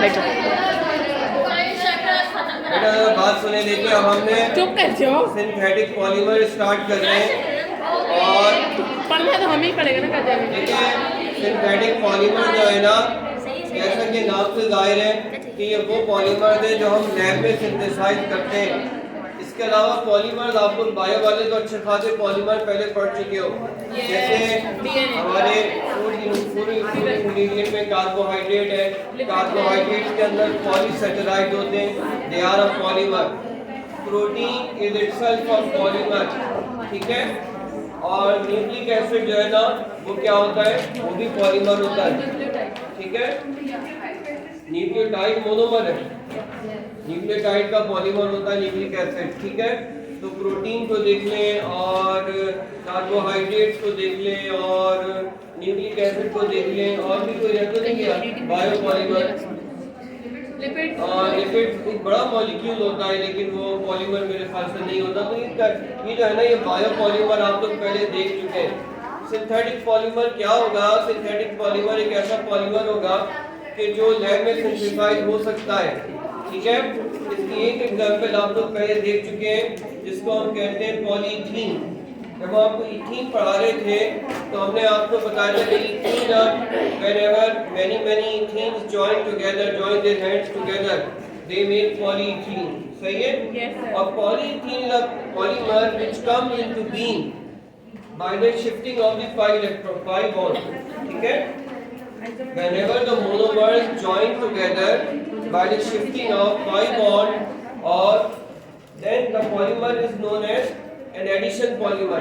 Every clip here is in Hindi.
बैठो। बेटा बात सुने, देखिए अब हमने चुप कर जाओ। सिंथेटिक पॉलीमर स्टार्ट कर रहे हैं और पढ़ना तो हमें ही पड़ेगा ना कर देखिए सिंथेटिक पॉलीमर जो है ना, जैसा कि नाम से जाहिर है कि ये वो पॉलीमर है जो हम लैब में सिंथेसाइज करते हैं। इसके अलावा पॉलीमर आप लोग बायो वाले तो अच्छे खासे पॉलीमर पहले पढ़ चुके हो, जैसे हमारे फूड इंग्रेडिएंट में कार्बोहाइड्रेट है, कार्बोहाइड्रेट के अंदर पॉलीसेकेराइड होते हैं, they are a polymer. Protein is itself a polymer, ठीक है। और न्यूक्लिक एसिड जो है ना वो क्या होता है, वो भी पॉलीमर होता है, ठीक है। न्यूक्लियोटाइड मोनोमर है, न्यूक्लियोटाइड का पॉलीमर होता है न्यूक्लिक एसिड, ठीक है। तो प्रोटीन को देख लें और कार्बोहाइड्रेट्स को देख लें और न्यूक्लिक एसिड को देख लें, और भी कोई रहता नहीं है बायो पॉलीमर। और लिपिड एक बड़ा मॉलिक्यूल होता है लेकिन वो पॉलीमर मेरे ख्याल से नहीं होता। तो ये जो है ना, ये बायो पॉलीमर आप लोग पहले देख चुके हैं। सिंथेटिक पॉलीमर क्या होगा? सिंथेटिक पॉलीमर एक ऐसा पॉलीमर होगा कि जो लैब में सिंथेसाइज हो सकता है, ठीक है। इसकी एक एग्जांपल आप लोग पहले देख चुके हैं जिसको हम कहते हैं पॉलीथीन। जब हम आपको इथीन पढ़ा रहे थे तो हमने आपको बताया था कि ethene whenever many ethenes join their hands together they make polyethene, सही है। Yes, और polyethene is a polymer which comes into being by the shifting of the pi bond, ठीक है। whenever the monomers join together by the shifting of pi bond, or then the polymer is known as an addition polymer,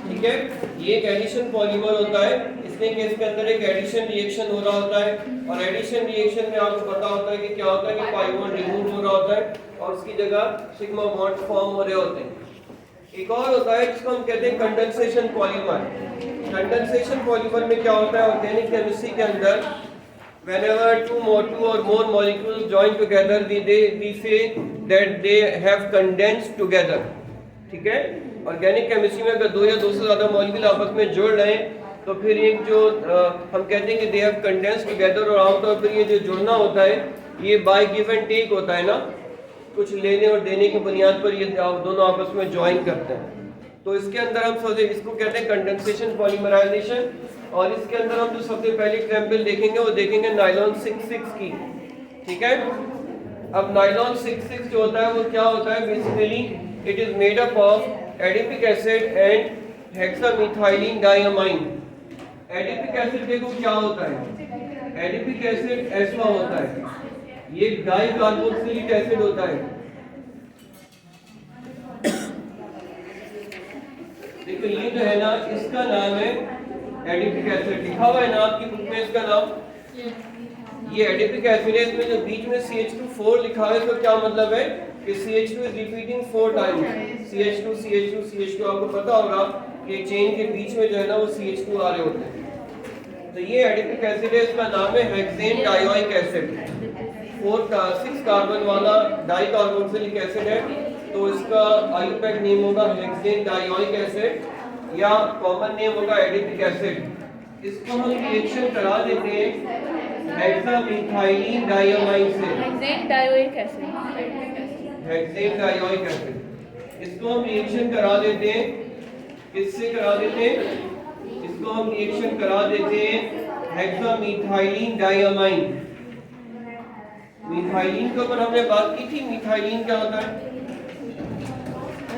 ठीक है। ये एक एडिशन पॉलीमर होता है, इसमें कि इसके अंदर एक एडिशन रिएक्शन हो रहा होता है, और एडिशन रिएक्शन में आपको पता होता है कि क्या होता है कि पाई बॉन्ड रिमूव हो रहा होता है और उसकी जगह सिग्मा बॉन्ड फॉर्म हो रहे होते हैं। एक और होता है जिसको हम कहते हैं कंडेंसेशन पॉलीमर। कंडेंसेशन पॉलीमर में क्या होता है, ऑर्गेनिक केमिस्ट्री के अंदर whenever two or more molecules join together we say that they have condensed together, ठीक है। ऑर्गेनिक केमिस्ट्री में अगर दो या दो से ज्यादा मॉलिक्यूल आपस में जुड़ रहे हैं तो फिर एक जो हम कहते हैं कि दे हैव कंडेंस्ड टुगेदर, और आमतौर पर ये जो जुड़ना होता है ये बाय गिव एंड टेक होता है ना, कुछ लेने और देने की बुनियाद पर ये दोनों आपस में ज्वाइन करते हैं। तो इसके अंदर हम सोचे इसको कहते हैं कंडेंसेशन पॉलीमराइजेशन। और इसके अंदर हम जो सबसे पहली एग्जांपल देखेंगे वो देखेंगे नायलॉन 66 की, ठीक है। अब नायलॉन 66 जो होता है वो क्या होता है, basically it is made up of adipic acid and hexamethylene diamine. Adipic acid देखो क्या होता है, एडिपिक एसिड ऐसा होता है, ये डाई कार्बोक्सिलिक एसिड होता है। देखो ये जो है ना, इसका नाम है एडिपिक एसिड, लिखा हुआ है ना आपकी बुक में इसका नाम, ये एडिपिक एसिड है। इसमें जो बीच में CH2 लिखा है तो क्या मतलब है कि CH2 is repeating 4 times, CH2 CH2 CH2। आपको पता होगा कि चेन के बीच में जो है ना वो CH2 आ रहे होते हैं। तो ये एडिपिक एसिड है, इसका नाम है हेक्सेन डायोइक एसिड। 6 कार्बन वाला डाई कार्बोक्सिलिक एसिड है, तो इसका आईयूपैक नेम होगा हेक्सेन डायोइक एसिड, या कॉमन नेम होगा एडिपिक एसिड। इसको हम रिएक्शन करा देते हैं हेक्सामिथाइलिन डायमाइन से, hexane dioic acid, hexane dioic acid. इसको हम रिएक्शन करा देते हैं, किससे करा देते हैं, इसको हम रिएक्शन करा देते हैं हेक्सामिथाइलिन डायमाइन। मिथाइलिन के ऊपर हमने बात की थी, मिथाइलिन क्या होता है?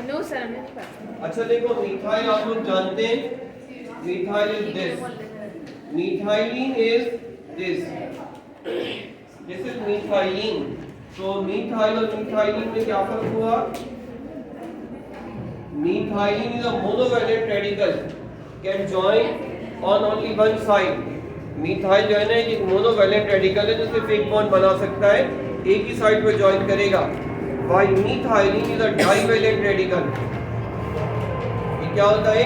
नो सर, हमें नहीं पता। अच्छा देखो, मिथाइल आप लोग जानते हैं, methyl is this, methylene is this, this is methylene. तो मिथाइल और मिथाइलिन में क्या फर्क हुआ? Methylene is a monovalent radical, can join on only one side. Methyl जो है ना एक मोनोवैलेंट रेडिकल है जो सिर्फ एक बॉन्ड बना सकता है, एक ही साइड पे जॉइन करेगा। While methyline is a divalent radical। ये क्या होता है?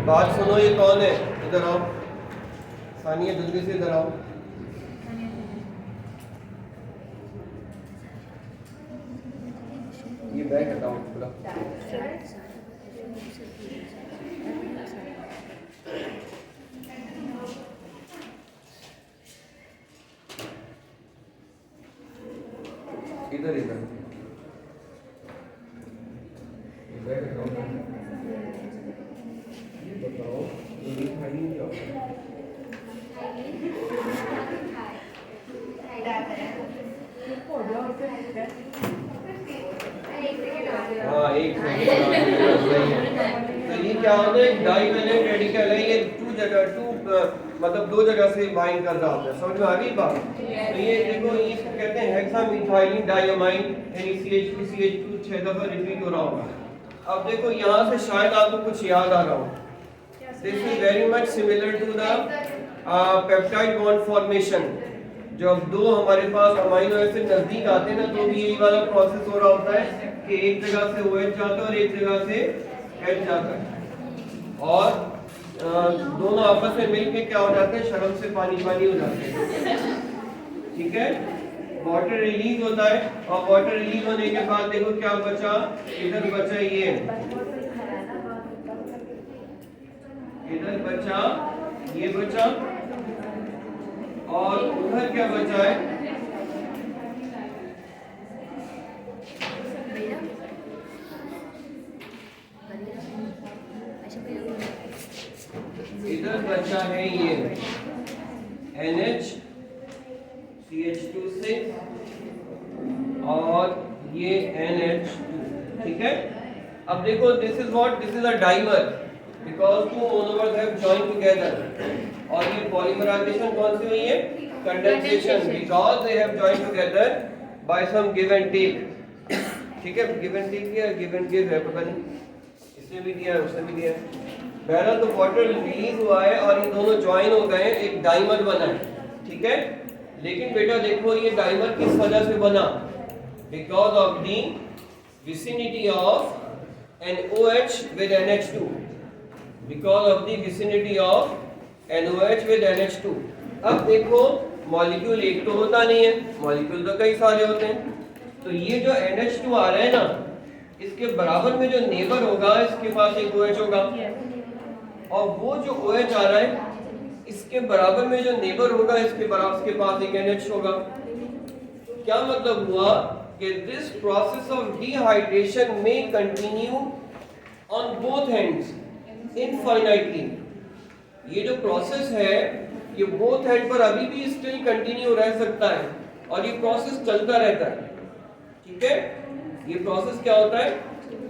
बात सुनो, ये कौन है? इधर आओ सानिया, जल्दी से इधर आओ। ये बैग हटाओ पूरा। इधर इधर बताओ इथाइलिन क्या होता है? हाँ एक तो ये क्या होता है, डाइवेलेंट रेडिकल है, ये मतलब दो जगह से बाइंड कर रहा होता है। समझ में आ गई बात? तो ये देखो, इसको कहते हैं हेक्सामिथाइलिन डायमाइन, यानी CH2 6 दफा रिपीट हो रहा होगा। अब देखो यहाँ से शायद आपको कुछ याद आ रहा हो। This is very much similar to the peptide bond formation. जब दो हमारे पास अमीनो एसिड नजदीक आते हैं ना, तो भी यही वाला प्रोसेस हो रहा होता है कि एक जगह से OH जाता है और एक जगह से H जाता है, और दोनों आपस में मिलके क्या हो जाते हैं, शर्म से पानी पानी हो जाते हैं। ठीक है, वाटर रिलीज होता है, और वाटर रिलीज होने के बाद देखो क्या बचा, इधर बचा ये, इधर बचा ये बचा, और उधर क्या बचा है, इधर बचा है ये NH CH2 और ये NH2। ठीक है, अब देखो this is a dimer because two monomers have joined together, और ये पॉलीमराइजेशन कौन सी हुई है, condensation, because they have joined together by some give and take. ठीक है, गिव एंड टेक या गिव एंड गिव है, पता नहीं, इसने भी दिया है उसने भी दिया है। पहला तो वाटर रिलीज हुआ है और ये दोनों ज्वाइन हो गए, एक डाइमर बना है। ठीक है, लेकिन बेटा देखो ये डाइमर किस वजह से बना, because of the vicinity of an OH with NH2, because of the vicinity of NOH with NH2। अब देखो मॉलिक्यूल एक तो होता नहीं है, मॉलिक्यूल तो कई सारे होते हैं, तो ये जो NH2 आ रहा है ना, इसके बराबर में जो नेबर होगा इसके पास एक OH होगा, और वो जो OH आ रहा है इसके बराबर में जो नेबर होगा इसके पास एक NH होगा। क्या मतलब हुआ कि दिस प्रोसेस ऑफ डिहाइड्रेशन में continue on both ends infinitely. ये जो प्रोसेस है ये बोथ एंड पर अभी भी स्टिल कंटिन्यू रह सकता है, और ये प्रोसेस चलता रहता है। ठीक है, ये प्रोसेस क्या होता है,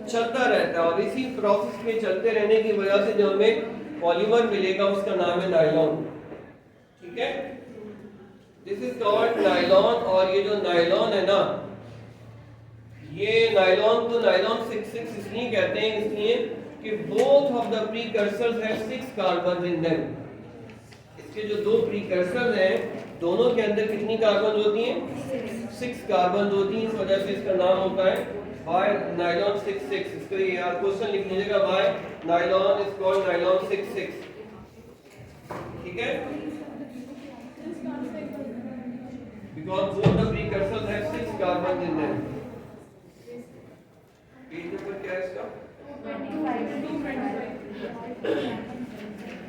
चलता रहता है, और इसी प्रोसेस के चलते रहने की वजह से जो हमें पॉलीमर मिलेगा उसका नाम है नायलॉन। ठीक है, दिस इज कॉल्ड नायलॉन, और ये जो नायलॉन है ना, ये नायलॉन को नायलॉन 6 इसलिए कहते हैं इसलिए कि both of the precursors have 6 carbon in them. इसके जो दो प्रीकर्सर्स हैं दोनों के अंदर कितनी कार्बन होती हैं, 6 कार्बन होती हैं, इस वजह से इसका नाम होता है बाय नायलॉन 6। इसको ये आप क्वेश्चन लिख लीजिएगा, by nylon is called nylon 6। ठीक है, because both the precursors have 6 carbon in them. Page number क्या है इसका, 25।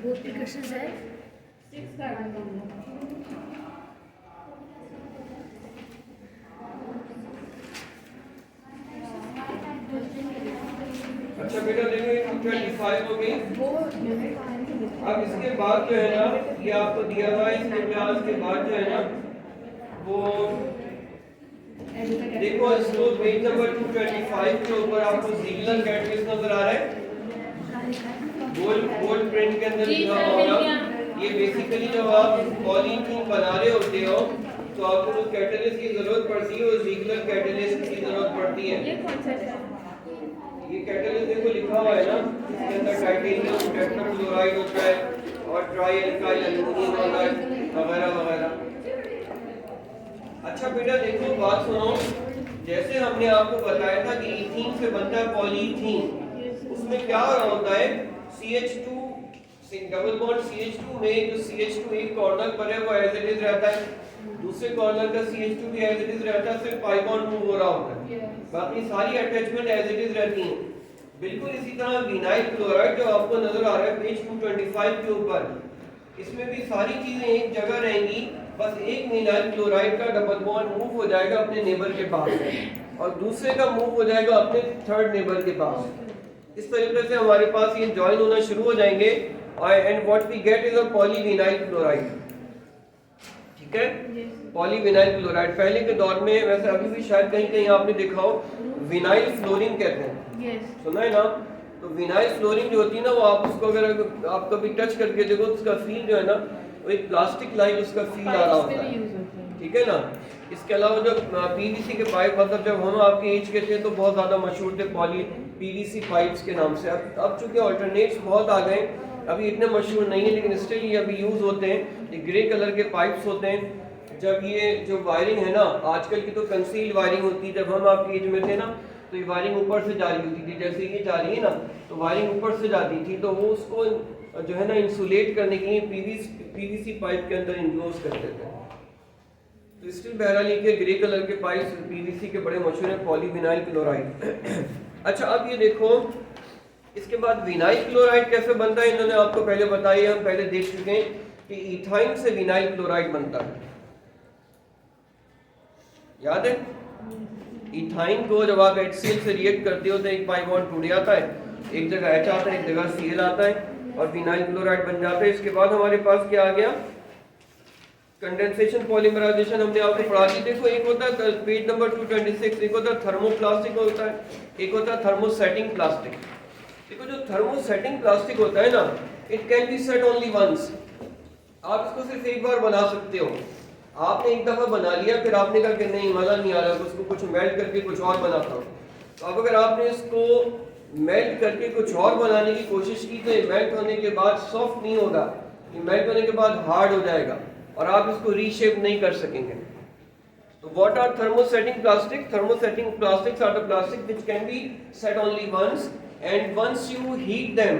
बोथ प्रीकर्सर्स है 6 कार्बन। अच्छा बेटा देखो 25 हो गई। अब इसके बाद जो है ना, ये आपको दिया हुआ है, इसके क्लास के बाद जो है ना वो देखो, इसको पेज नंबर 225 के ऊपर आपको जिगलर कैटलिस्ट नजर आ रहा है, गोल्ड प्रिंट के अंदर लिखा होगा। ये बेसिकली जब आप पॉलीथीन बना रहे होते हो तो आपको जो कैटलिस्ट की जरूरत पड़ती है वो जिगलर कैटलिस्ट की जरूरत पड़ती है। ये कौन सा है, ये कैटलिस्ट देखो लिखा हुआ है ना, इसके अंदर टाइटेनियम टेट्राक्लोराइड होता है और ट्राई एल्काइल एल्युमिनियम होता है वगैरह वगैरह। अच्छा बेटा देखो बात सुनो, जैसे हमने आपको बताया था कि इथीन से बनता है पॉलीथीन, उसमें क्या होता है, CH2 डबल बॉन्ड CH2 में जो CH2 एक कॉर्नर पर है वो एज इट इज रहता है, दूसरे कॉर्नर का CH2 भी एज इट इज रहता है, सिर्फ पाई बॉन्ड मूव हो रहा होता है, बाकी सारी अटैचमेंट एज इट इज रहती हैं। बिल्कुल इसी तरह विनाइल क्लोराइड जो आपको नजर आ रहा है पेज 225 के ऊपर, इसमें भी सारी चीजें एक जगह रहेंगी बस एक विनाइल क्लोराइड का डबल बॉन्ड मूव हो जाएगा अपने नेबर के पास और दूसरे का मूव हो जाएगा अपने थर्ड नेबर के पास। इस तरीके से हमारे पास ये ज्वाइन होना शुरू हो जाएंगे and what we get is a polyvinyl chloride. ठीक है, पॉलीविनाइल क्लोराइड। पहले के दौर में, वैसे अभी भी शायद कहीं कहीं आपने देखा हो, विनाइल फ्लोरीन कहते हैं। सुना है ना? तो विनाइल फ्लोरीन जो होती है ना, वो आप उसको अगर आप कभी टच करके देखो तो उसका फील जो है ना, वो एक प्लास्टिक लाइक उसका फील आ रहा होता है। ठीक है ना? इसके अलावा जो पीवीसी के पाइप, मतलब जब हम आपके एज के थे तो बहुत ज़्यादा मशहूर थे पॉली पीवीसी पाइप्स के नाम से। अब चूंकि ऑल्टरनेट्स बहुत आ गए, अभी इतने मशहूर नहीं है, लेकिन स्टिल ये अभी यूज़ होते हैं। ये ग्रे कलर के पाइप्स होते हैं। जब ये जो वायरिंग है ना, आजकल की तो कंसील्ड वायरिंग होती है, जब हम आपकी एज में थे ना तो ये वायरिंग ऊपर से जा रही होती थी, जैसे ये जा रही है ना, तो वायरिंग ऊपर से जाती थी, तो वो उसको जो है ना इंसुलेट करने के लिए पीवीसी पाइप के अंदर इंक्लोज करते थे। तो स्टिल बहरहाल के ग्रे कलर के पाइप्स पीवीसी के बड़े मशहूर हैं, पॉलीविनाइल क्लोराइड। अच्छा, अब ये देखो, इसके बाद विनाइल क्लोराइड कैसे बनता है, इन्होंने आपको पहले बताया, हम पहले देख चुके हैं कि इथाइन से विनाइल क्लोराइड बनता है। याद है? इथाइन को जब आप HCl से रिएक्ट करते हो तो एक पाई बॉन्ड टूट जाता है, एक जगह H आता है, एक जगह Cl आता है और विनाइल क्लोराइड बन जाता है। इसके बाद हमारे पास क्या आ गया? कंडेंसेशन पॉलीमराइजेशन हमने आपको पढ़ा दी। देखो, एक होता है पेज नंबर 226, एक होता है थर्मोप्लास्टिक होता है, एक होता है थर्मोसेटिंग प्लास्टिक। देखो, जो थर्मोसेटिंग प्लास्टिक होता है ना, it can be set only once. आप इसको सिर्फ एक बार बना सकते हो। आपने एक दफा बना लिया, फिर आपने कहा कि नहीं मजा नहीं आ रहा, तो उसको कुछ मेल्ट करके कुछ और बनाता हूँ। तो अब अगर आपने इसको मेल्ट करके कुछ और बनाने की कोशिश की तो ये मेल्ट होने के बाद सॉफ्ट नहीं होगा, ये मेल्ट होने के बाद हार्ड हो जाएगा और आप इसको रीशेप नहीं कर सकेंगे। तो what are thermosetting plastic? Thermosetting plastics are the plastic which can be set only once and once you heat them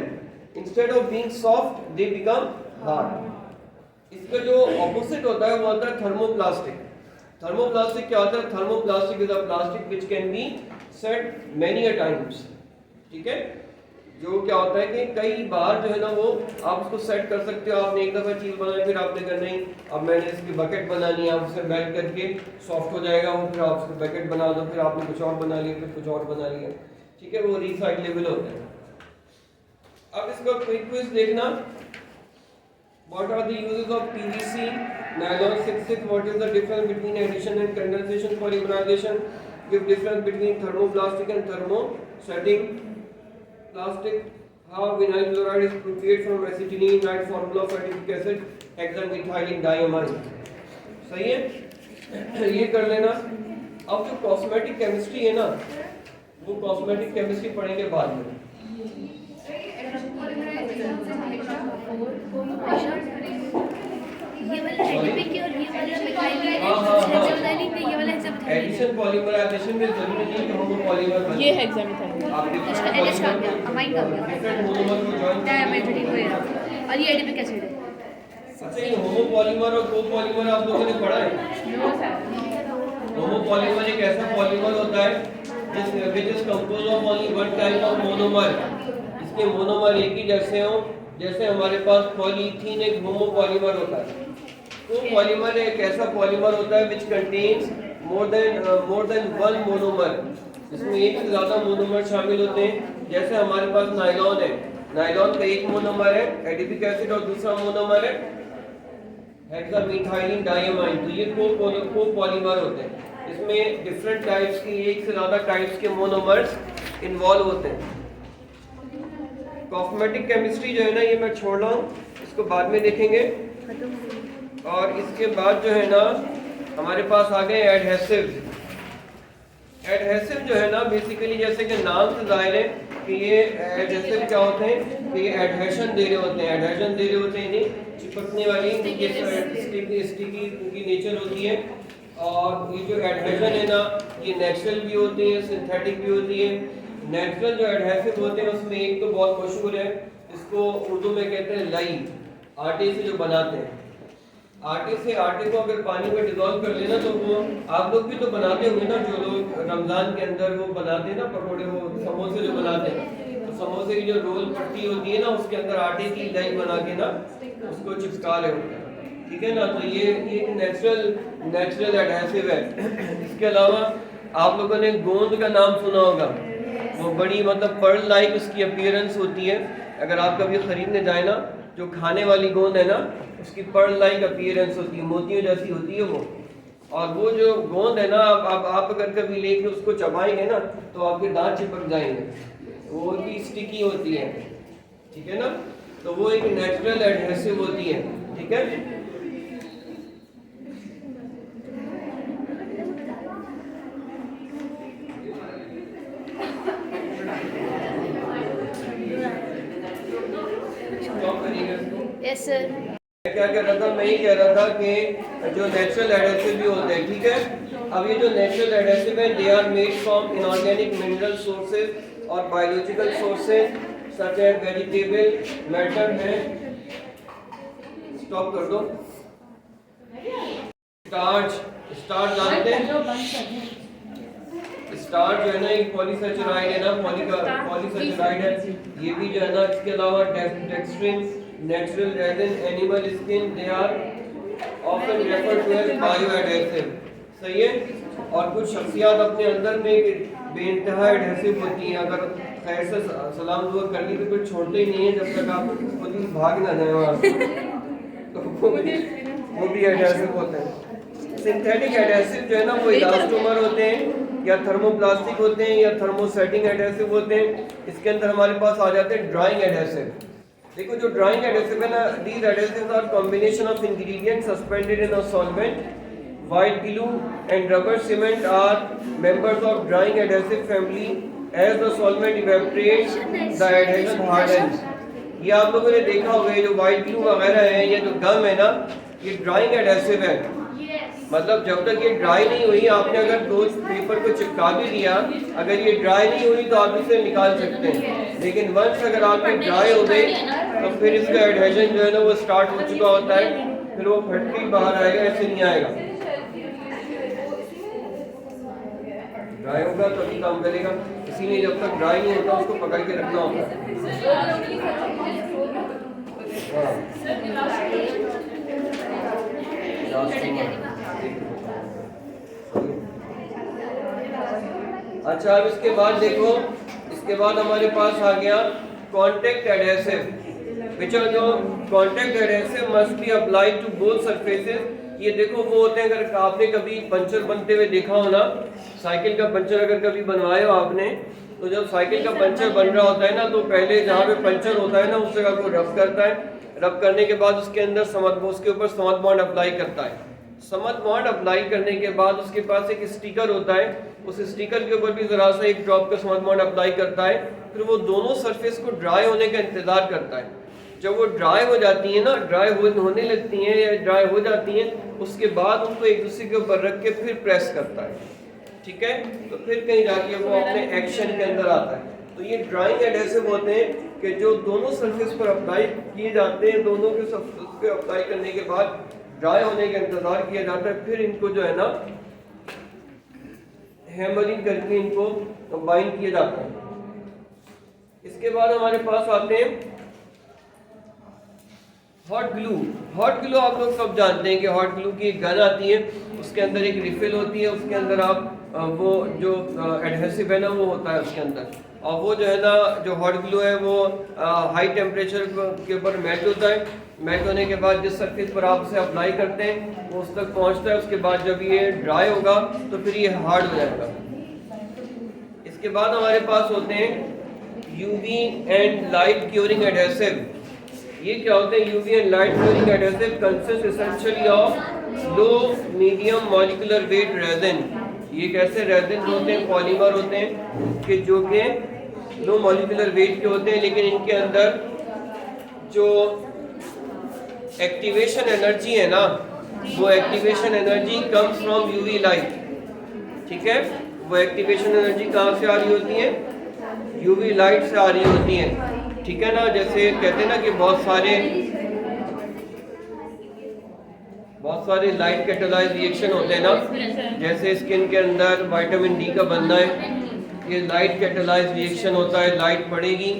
instead of being soft they become hard. इसका जो ऑपोजिट होता है वो होता है थर्मोप्लास्टिक। थर्मोप्लास्टिक क्या होता है? Thermoplastic is a plastic which can be set many a times. ठीक है, जो क्या होता है कि कई बार जो है ना वो आप उसको सेट कर सकते हो। आपने एक दफा चीज बनाई, फिर आपने कहा नहीं अब मैंने इसकी बकेट बनानी है, आप उसे मेल्ट करके सॉफ्ट हो जाएगा वो, फिर आप उसको बकेट बना दो, फिर आपने कुछ और बना लिया, फिर कुछ और बना लिया। ठीक है, वो रिसाइक्लेबल होता है। अब इसका क्विक क्विज देखना। What are the uses of PVC, nylon 66? What is the difference between addition and condensation polymerization? Give difference between thermoplastic and thermosetting plastic. How vinyl chloride is prepared from acetylene, right formula of acetic acid, hexamethylene diamine. सही है? ये कर लेना। अब जो कॉस्मेटिक केमिस्ट्री है ना, वो कॉस्मेटिक केमिस्ट्री पढ़ेंगे बाद में। ये वाला एडिपिक और ये वाला हेक्सामेथाइलिन है, ये वाला हेक्सामेथाइलिन। एडिशन पॉलीमराइजेशन में जरूरी नहीं कि हम पॉलीमर बने। ये हेक्सामेथाइलिन। आप इसका NH का गया, अमाइन का गया, डिफरेंट मोनोमर को जॉइन डायमेथाइलिन हो गया और ये एडिपिक एसिड है। अच्छा, ये होमोपॉलीमर और कोपॉलीमर आप लोगों ने पढ़ा है? No sir. होमोपॉलीमर एक ऐसा पॉलीमर होता है which is composed of only one type of monomer। इसके मोनोमर एक ही जैसे हो, जैसे हमारे पास पॉलीथीन एक होमोपॉलीमर होता है। कोपॉलीमर एक ऐसा पॉलीमर होता है which contains more than one monomer। इसमें एक से ज्यादा मोनोमर शामिल होते हैं। जैसे हमारे पास नायलॉन है, नायलॉन का एक मोनोमर है एडिपिक एसिड और दूसरा मोनोमर है हेक्सामेथाइलिन डायमाइन। तो ये कोपॉलीमर होते हैं। इसमें डिफरेंट टाइप्स की, एक से ज्यादा टाइप्स के मोनोमर्स इन्वॉल्व होते हैं। कॉस्मेटिक केमिस्ट्री जो है ना, ये मैं छोड़ रहा हूँ, इसको बाद में देखेंगे। और इसके बाद जो है ना हमारे पास आ गए एडहेसिव। एडहेसिव जो है ना बेसिकली जैसे कि नाम से जाहिर है कि ये एडहेसिव क्या होते हैं कि ये एडहेशन दे रहे होते हैं, एडहेशन दे रहे होते हैं, नहीं चिपकने वाली स्टिकी की नेचर होती है। और ये जो एडहेशन है ना, ये नेचुरल भी होती है, सिंथेटिक भी होती है। नेचुरल जो एडहेसिव होते हैं उसमें एक तो बहुत मशहूर है, इसको उर्दू में कहते हैं लाई, आटे से जो बनाते हैं। आटे को अगर पानी में डिजोल्व कर लेना तो वो आप लोग भी तो बनाते होंगे ना, जो लोग रमजान के अंदर वो बनाते हैं ना पकौड़े, वो समोसे जो बनाते हैं, तो समोसे की जो रोल पट्टी होती है ना उसके अंदर आटे की लाई बना के ना उसको चिपका रहे होते हैं। ठीक है ना। तो ये एक नेचुरल एडहेसिव है। इसके अलावा आप लोगों ने गोंद का नाम सुना होगा, वो बड़ी मतलब पर्ल लाइक उसकी अपीयरेंस होती है। अगर आप कभी खरीदने जाए ना, जो खाने वाली गोंद है ना, उसकी पर्ल लाइक अपीयरेंस होती है, मोतियों जैसी होती है वो। और वो जो गोंद है ना, आप अगर कभी लेके उसको चबाएंगे ना तो आपके दांत चिपक जाएंगे, वो भी स्टिकी होती है, ठीक है ना। तो वो एक नेचुरल एडहेसिव होती है, ठीक है। Yes sir. क्या कह रहा था, मैं ये कह रहा था कि जो नेचुरल एडहेसिव भी होते हैं, ठीक है। अब ये जो नेचुरल एडहेसिव है, they are made from inorganic mineral sources और biological sources such as vegetable matter है। स्टॉप कर दो। स्टार्च जानते हैं? स्टार्च जो है ना एक पॉलीसेचराइड है ना, पॉलीसेचराइड है ये भी जो है ना। इसके अलावा dextrin, natural resin, animal skin, they are often referred to as bioadhesive. सही है। और कुछ शख्सियत अपने अंदर में बेइंतहा एडहेसिव होती हैं। अगर खैर से सलाम दुआ करनी तो कुछ छोड़ते ही नहीं है जब तक आप खुद ही भाग ना जाए वहाँ से। तो वो भी एडहेसिव होते हैं। सिंथेटिक एडहेसिव जो है ना वो इलास्टोमर होते हैं या थर्मोप्लास्टिक होते हैं या थर्मोसेटिंग एडहेसिव होते हैं। इसके अंदर हमारे पास आ जाते हैं ड्राइंग एडहेसिव। देखो जो ड्राइंग एडहेसिव है ना, these adhesives are combination of ingredients suspended in a solvent. White glue and rubber cement are members of drying adhesive family. As the solvent evaporates, the adhesion hardens. ये आप लोगों ने देखा होगा, ये जो व्हाइट ग्लू वगैरह है, ये जो गम है ना, ये ड्राइंग एडहेसिव है। मतलब जब तक ये ड्राई नहीं हुई, आपने अगर दो पेपर को चिपका भी दिया, अगर ये ड्राई नहीं हुई तो आप इसे निकाल सकते हैं। लेकिन वंस अगर आपकी ड्राई हो गई तो फिर इसका एडहेशन जो है ना वो स्टार्ट हो चुका होता है, फिर वो फट के बाहर आएगा, ऐसे नहीं आएगा। ड्राई होगा तभी काम करेगा, इसीलिए जब तक ड्राई नहीं होता उसको पकड़ के रखना होता है। अच्छा, अब इसके बाद देखो, इसके बाद हमारे पास आ गया कॉन्टेक्ट एडहेसिव। विच आर जो contact adhesive must be applied to both surfaces. ये देखो वो होते हैं, अगर आपने कभी पंचर बनते हुए देखा हो ना, साइकिल का पंचर अगर कभी बनवाए हो आपने, तो जब साइकिल का पंचर बन रहा होता है ना, तो पहले जहाँ पे पंचर होता है ना उस जगह को रब करता है। रब करने के बाद उसके अंदर उसके ऊपर समद बॉन्ड अप्लाई करता है। समद बॉन्ड अप्लाई करने के बाद उसके पास एक स्टिकर होता है, उस स्टिकर के ऊपर भी जरा सा एक ड्रॉप का समद बॉन्ड अप्लाई करता है। फिर वो दोनों सरफेस को ड्राई होने का इंतजार करता है। जब वो ड्राई हो जाती है ना, ड्राई होने लगती हैं या ड्राई हो जाती हैं, उसके बाद उनको एक दूसरे के ऊपर रख के फिर प्रेस करता है, ठीक है। तो फिर कहीं जाके वो अपने एक्शन के अंदर आता है। तो ये ड्राइंग एडहेसिव होते हैं कि जो दोनों सरफेस पर अप्लाई किए जाते हैं, दोनों के सरफेस पे अप्लाई करने के बाद ड्राई होने का इंतजार किया जाता है, फिर इनको जो है ना हैमरिंग करके इनको बाइंड किया जाता है। इसके बाद हमारे पास आते हैं हॉट ग्लू। हॉट ग्लू आप लोग सब जानते हैं कि हॉट ग्लू की एक गन आती है, उसके अंदर एक रिफिल होती है, उसके अंदर आप वो जो एडहेसिव है ना वो होता है उसके अंदर। और वो जो है ना, जो हॉट ग्लू है वो हाई टेम्परेचर के ऊपर मेल्ट होता है। मेल्ट होने के बाद जिस सरफेस पर आप उसे अप्लाई करते हैं वो उस तक पहुंचता है। उसके बाद जब ये ड्राई होगा तो फिर ये हार्ड हो जाएगा। इसके बाद हमारे पास होते हैं UV and light curing adhesive. ये क्या होते हैं? UV and light curing adhesive consist essentially of low medium molecular weight resin. ये कैसे रेजिन होते हैं? पॉलीमर होते हैं कि जो कि लो मॉलिक्यूलर वेट के होते हैं, लेकिन इनके अंदर जो एक्टिवेशन एनर्जी है ना, वो activation energy comes from UV light, ठीक है। वो एक्टिवेशन एनर्जी कहाँ से आ रही होती है? यूवी लाइट से आ रही होती है, ठीक है ना। जैसे कहते हैं ना कि बहुत सारे लाइट कैटालाइज रिएक्शन होते हैं ना, जैसे स्किन के अंदर विटामिन डी का बनना है, ये लाइट कैटालाइज रिएक्शन होता है। लाइट पड़ेगी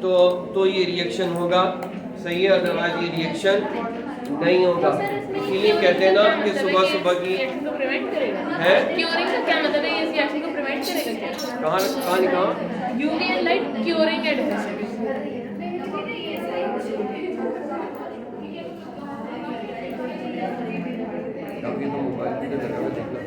तो ये रिएक्शन होगा, सही है, अदरवाइज ये रिएक्शन नहीं होगा, इसीलिए कहते हैं ना कि सुबह सुबह की रिएक्शन को प्रिवेंट करेगा है। क्योरिंग का क्या मतलब है? इस रिएक्शन को प्रिवेंट करेगा क्या? कहाँ लिखा? UV light curing adhesive. अभी तो मोबाइल की जगह में देखना